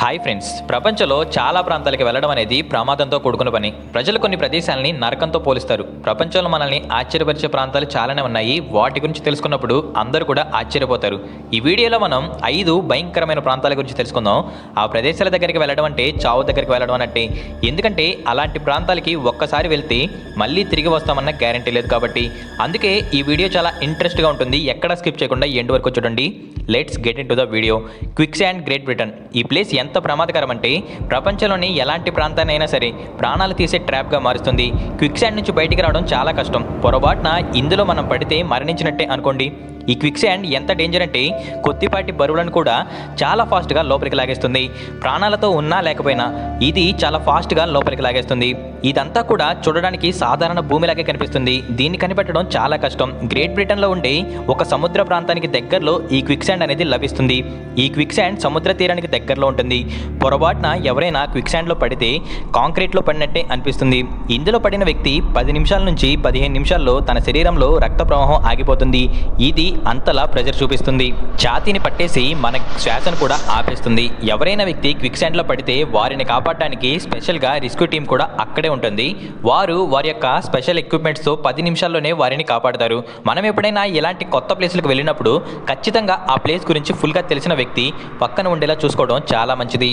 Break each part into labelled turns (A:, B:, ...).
A: Hi friends, ప్రపంచంలో చాలా ప్రాంతాలకు వెళ్ళడం అనేది ప్రమాదంతో కూడుకున్న పని. ప్రజలు కొన్ని ప్రదేశాలని నరకంతో పోలిస్తారు. ప్రపంచంలో మనల్ని ఆశ్చర్యపరిచే ప్రాంతాలు చాలానే ఉన్నాయి. వాటి గురించి తెలుసుకున్నప్పుడు అందరూ కూడా ఆశ్చర్యపోతారు. ఈ వీడియోలో మనం 5 భయంకరమైన ప్రాంతాల గురించి తెలుసుకుందాం. ఆ ప్రదేశాల దగ్గరికి వెళ్ళడం అంటే చావు దగ్గరికి వెళ్ళడం అన్నట్టే. ఎందుకంటే అలాంటి ప్రాంతాలకి ఒక్కసారి వెళ్తే మళ్ళీ తిరిగి వస్తామన్న గ్యారంటీ లేదు కాబట్టి. అందుకే ఈ వీడియో చాలా ఇంట్రెస్ట్గా ఉంటుంది. ఎక్కడ స్కిప్ చేయకుండా ఎండ్ వరకు చూడండి. Let's get into the video. Quicksand, great Britain. ఈ ప్లేస్ ఎంత ప్రమాదకరం అంటే ప్రపంచంలోని ఎలాంటి ప్రాంతాన్ని అయినా సరే ప్రాణాలు తీసే ట్రాప్గా మారుస్తుంది. క్విక్సాండ్ నుంచి బయటికి రావడం చాలా కష్టం. పొరపాటున ఇందులో మనం పడితే మరణించినట్టే అనుకోండి. ఈ క్విక్సాండ్ ఎంత డేంజర్ అంటే కొద్దిపాటి బరువులను కూడా చాలా ఫాస్ట్గా లోపలికి లాగేస్తుంది. ప్రాణాలతో ఉన్నా లేకపోయినా ఇది చాలా ఫాస్ట్గా లోపలికి లాగేస్తుంది. ఇదంతా కూడా చూడడానికి సాధారణ భూమిలాగే కనిపిస్తుంది. దీన్ని కనిపెట్టడం చాలా కష్టం. గ్రేట్ బ్రిటన్లో ఉండే ఒక సముద్ర ప్రాంతానికి దగ్గరలో ఈ క్విక్సాండ్ అనేది లభిస్తుంది. ఈ క్విక్సాండ్ సముద్ర తీరానికి దగ్గరలో ఉంటుంది. పొరపాటున ఎవరైనా క్విక్సాండ్లో పడితే కాంక్రీట్లో పడినట్టే అనిపిస్తుంది. ఇందులో పడిన వ్యక్తి 10 నిమిషాల నుంచి 15 నిమిషాల్లో తన శరీరంలో రక్త ప్రవాహం ఆగిపోతుంది. ఇది అంతలా ప్రెజర్ చూపిస్తుంది. ఛాతీని పట్టేసి మన శ్వాసను కూడా ఆపేస్తుంది. ఎవరైనా వ్యక్తి క్విక్సాండ్లో పడితే వారిని కాపాడడానికి స్పెషల్గా రెస్క్యూ టీం కూడా అక్కడే ఉంటుంది. వారు వారి యొక్క స్పెషల్ ఎక్విప్మెంట్స్తో 10 నిమిషాల్లోనే వారిని కాపాడతారు. మనం ఎప్పుడైనా ఇలాంటి కొత్త ప్లేసులకు వెళ్ళినప్పుడు ఖచ్చితంగా ఆ ప్లేస్ గురించి ఫుల్గా తెలిసిన వ్యక్తి పక్కన ఉండేలా చూసుకోవడం చాలా మంచిది.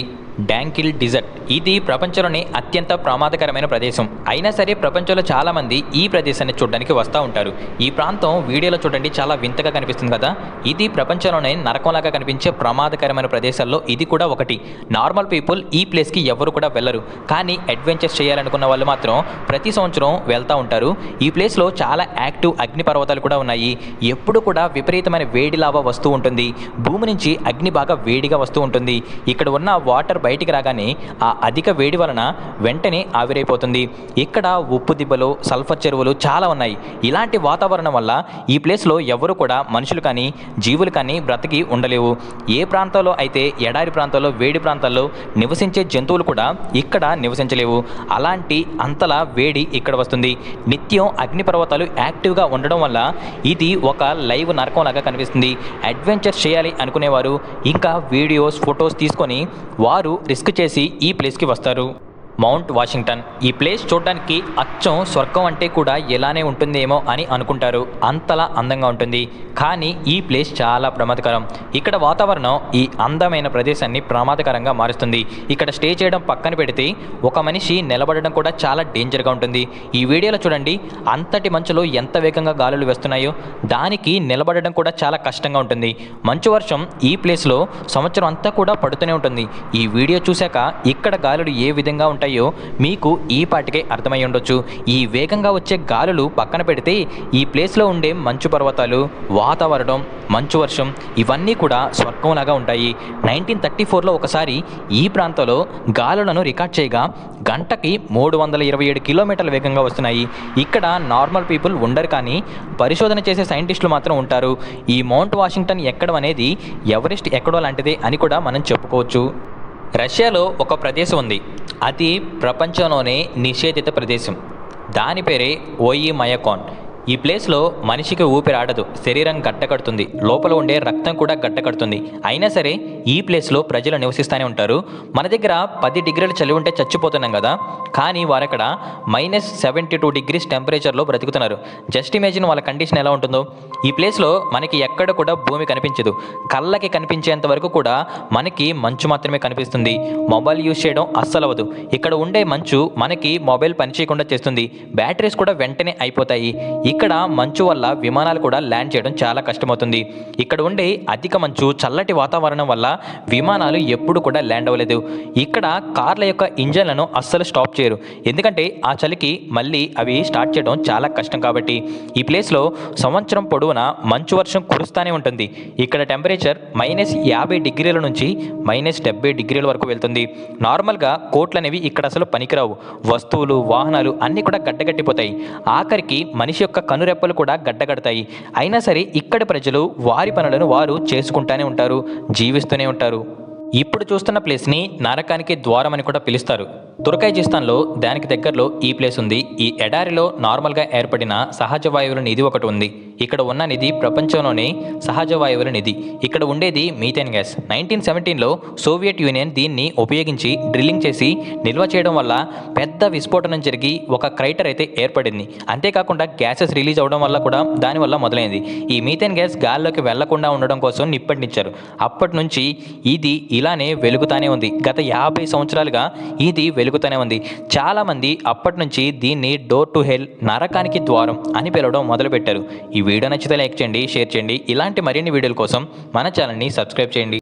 A: డాంకిల్ డిజర్ట్. ఇది ప్రపంచంలోనే అత్యంత ప్రమాదకరమైన ప్రదేశం. అయినా సరే ప్రపంచంలో చాలామంది ఈ ప్రదేశాన్ని చూడడానికి వస్తూ ఉంటారు. ఈ ప్రాంతం వీడియోలో చూడండి చాలా వింతగా కనిపిస్తుంది కదా. ఇది ప్రపంచంలోనే నరకంలాగా కనిపించే ప్రమాదకరమైన ప్రదేశాల్లో ఇది కూడా ఒకటి. నార్మల్ పీపుల్ ఈ ప్లేస్కి ఎవరు కూడా వెళ్ళరు. కానీ అడ్వెంచర్స్ చేయాలనుకున్న వాళ్ళు మాత్రం ప్రతి సంవత్సరం వెళ్తూ ఉంటారు. ఈ ప్లేస్లో చాలా యాక్టివ్ అగ్నిపర్వతాలు కూడా ఉన్నాయి. ఎప్పుడు కూడా విపరీతమైన వేడి లావా వస్తూ ఉంటుంది. భూమి నుంచి అగ్ని బాగా వేడిగా వస్తూ ఉంటుంది. ఇక్కడ ఉన్న వాటర్ బయటికి రాగానే ఆ అధిక వేడి వలన వెంటనే ఆవిరైపోతుంది. ఇక్కడ ఉప్పు దిబ్బలు, సల్ఫర్ చెరువులు చాలా ఉన్నాయి. ఇలాంటి వాతావరణం వల్ల ఈ ప్లేస్లో ఎవరు కూడా మనుషులు కానీ జీవులు కానీ బ్రతికి ఉండలేవు. ఏ ప్రాంతంలో అయితే ఎడారి ప్రాంతాల్లో, వేడి ప్రాంతాల్లో నివసించే జంతువులు కూడా ఇక్కడ నివసించలేవు. అలాంటి అంతలా వేడి ఇక్కడ వస్తుంది. నిత్యం అగ్నిపర్వతాలు యాక్టివ్గా ఉండడం వల్ల ఇది ఒక లైవ్ నరకంలాగా కనిపిస్తుంది. అడ్వెంచర్ చేయాలి అనుకునేవారు ఇంకా వీడియోస్, ఫొటోస్ తీసుకొని వారు రిస్క్ చేసి ఈ ప్లేస్కి వస్తారు. Mount Washington. ఈ ప్లేస్ చూడడానికి అచ్చం స్వర్గం అంటే కూడా ఎలానే ఉంటుందేమో అని అనుకుంటారు. అంతలా అందంగా ఉంటుంది. కానీ ఈ ప్లేస్ చాలా ప్రమాదకరం. ఇక్కడ వాతావరణం ఈ అందమైన ప్రదేశాన్ని ప్రమాదకరంగా మారుస్తుంది. ఇక్కడ స్టే చేయడం పక్కన పెడితే ఒక మనిషి నిలబడడం కూడా చాలా డేంజర్గా ఉంటుంది. ఈ వీడియోలో చూడండి అంతటి మంచులో ఎంత వేగంగా గాలులు వేస్తున్నాయో. దానికి నిలబడడం కూడా చాలా కష్టంగా ఉంటుంది. మంచు వర్షం ఈ ప్లేస్లో సంవత్సరం అంతా కూడా పడుతూనే ఉంటుంది. ఈ వీడియో చూశాక ఇక్కడ గాలులు ఏ విధంగా ఉంటాయి మీకు ఈ పాటికే అర్థమై ఉండొచ్చు. ఈ వేగంగా వచ్చే గాలులు పక్కన పెడితే ఈ ప్లేస్లో ఉండే మంచు పర్వతాలు, వాతావరణం, మంచు వర్షం ఇవన్నీ కూడా స్వర్గంలాగా ఉంటాయి. 1934లో ఒకసారి ఈ ప్రాంతంలో గాలులను రికార్డ్ చేయగా గంటకి 327 కిలోమీటర్ల వేగంగా వస్తున్నాయి. ఇక్కడ నార్మల్ పీపుల్ ఉండరు కానీ పరిశోధన చేసే సైంటిస్టులు మాత్రం ఉంటారు. ఈ మౌంట్ వాషింగ్టన్ ఎక్కడం అనేది ఎవరెస్ట్ ఎక్కడో లాంటిదే అని కూడా మనం చెప్పుకోవచ్చు. రష్యాలో ఒక ప్రదేశం ఉంది. అది ప్రపంచంలోనే నిషేధిత ప్రదేశం. దాని పేరే ఓయిమయకాన్. ఈ ప్లేస్లో మనిషికి ఊపిరాడదు, శరీరం గడ్డకడుతుంది, లోపల ఉండే రక్తం కూడా గడ్డకడుతుంది. అయినా సరే ఈ ప్లేస్లో ప్రజలు నివసిస్తూనే ఉంటారు. మన దగ్గర 10 డిగ్రీల చలి ఉంటే చచ్చిపోతున్నాం కదా, కానీ వారక్కడ -72 డిగ్రీస్ టెంపరేచర్లో బ్రతుకుతున్నారు. జస్ట్ ఇమేజిన్ వాళ్ళ కండిషన్ ఎలా ఉంటుందో. ఈ ప్లేస్లో మనకి ఎక్కడ కూడా భూమి కనిపించదు. కళ్ళకి కనిపించేంత వరకు కూడా మనకి మంచు మాత్రమే కనిపిస్తుంది. మొబైల్ యూజ్ చేయడం అస్సలు అవ్వదు. ఇక్కడ ఉండే మంచు మనకి మొబైల్ పనిచేయకుండా చేస్తుంది. బ్యాటరీస్ కూడా వెంటనే అయిపోతాయి. ఇక్కడ మంచు వల్ల విమానాలు కూడా ల్యాండ్ చేయడం చాలా కష్టమవుతుంది. ఇక్కడ ఉండే అధిక మంచు, చల్లటి వాతావరణం వల్ల విమానాలు ఎప్పుడు కూడా ల్యాండ్ అవ్వలేదు. ఇక్కడ కార్ల యొక్క ఇంజన్లను అస్సలు స్టాప్ చేయరు. ఎందుకంటే ఆ చలికి మళ్ళీ అవి స్టార్ట్ చేయడం చాలా కష్టం కాబట్టి. ఈ ప్లేస్లో సంవత్సరం పొడవునా మంచు వర్షం కురుస్తూనే ఉంటుంది. ఇక్కడ టెంపరేచర్ -50 డిగ్రీల నుంచి -70 డిగ్రీల వరకు వెళ్తుంది. నార్మల్గా కోట్లు అనేవి ఇక్కడ అసలు పనికిరావు. వస్తువులు, వాహనాలు అన్నీ కూడా గడ్డగట్టిపోతాయి. ఆఖరికి మనిషి యొక్క కనురెప్పలు కూడా గడ్డగడతాయి. అయినా సరే ఇక్కడి ప్రజలు వారి పనులను వారు చేసుకుంటూనే ఉంటారు, జీవిస్తూనే ఉంటారు. ఇప్పుడు చూస్తున్న ప్లేస్ని నరకానికి ద్వారం అని కూడా పిలుస్తారు. తుర్కైజిస్తాన్లో దానికి దగ్గరలో ఈ ప్లేస్ ఉంది. ఈ ఎడారిలో నార్మల్గా ఏర్పడిన సహజ వాయువుల నిధి ఒకటి ఉంది. ఇక్కడ ఉన్న నిధి ప్రపంచంలోనే సహజ వాయువుల నిధి. ఇక్కడ ఉండేది మీథేన్ గ్యాస్. 1917లో సోవియట్ యూనియన్ దీన్ని ఉపయోగించి డ్రిల్లింగ్ చేసి నిల్వ చేయడం వల్ల పెద్ద విస్ఫోటనం జరిగి ఒక క్రైటర్ అయితే ఏర్పడింది. అంతేకాకుండా గ్యాసెస్ రిలీజ్ అవడం వల్ల కూడా దానివల్ల మొదలైంది. ఈ మీథేన్ గ్యాస్ గాల్లోకి వెళ్లకుండా ఉండడం కోసం నిప్పంటించారు. అప్పటి నుంచి ఇది ఇలానే వెలుగుతానే ఉంది. గత 50 సంవత్సరాలుగా ఇది వెలుగుతూనే ఉంది. చాలామంది అప్పటి నుంచి దీన్ని డోర్ టు హెల్, నరకానికి ద్వారం అని పిలవడం మొదలుపెట్టారు. ఈ వీడియో నచ్చితే లైక్ చేయండి, షేర్ చేయండి. ఇలాంటి మరిన్ని వీడియోల కోసం మన ఛానల్ని సబ్స్క్రైబ్ చేయండి.